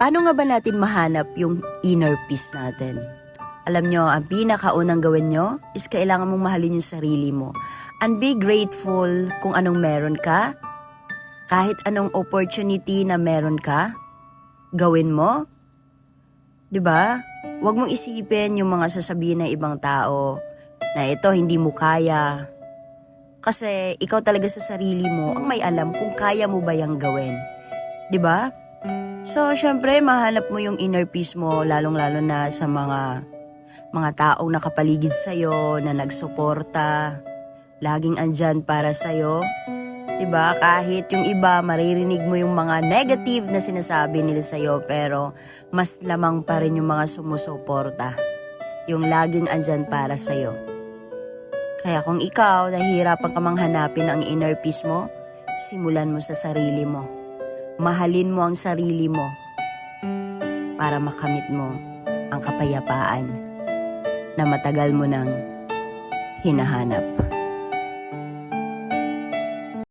Paano nga ba natin mahanap yung inner peace natin? Alam nyo, ang pinakaunang gawin nyo is kailangan mong mahalin yung sarili mo. And be grateful kung anong meron ka. Kahit anong opportunity na meron ka, gawin mo. 'Di ba? Huwag mong isipin yung mga sasabihin ng ibang tao na ito hindi mo kaya. Kasi ikaw talaga sa sarili mo ang may alam kung kaya mo ba yang gawin. 'Di ba? So, syempre, mahanap mo yung inner peace mo, lalong-lalo na sa mga taong nakapaligid sa'yo, na nagsuporta, laging andyan para sa'yo. Diba? Kahit yung iba, maririnig mo yung mga negative na sinasabi nila sa'yo, pero mas lamang pa rin yung mga sumusuporta. Yung laging andyan para sa'yo. Kaya kung ikaw, nahihirapan ka mang hanapin ang inner peace mo, simulan mo sa sarili mo. Mahalin mo ang sarili mo para makamit mo ang kapayapaan na matagal mo nang hinahanap.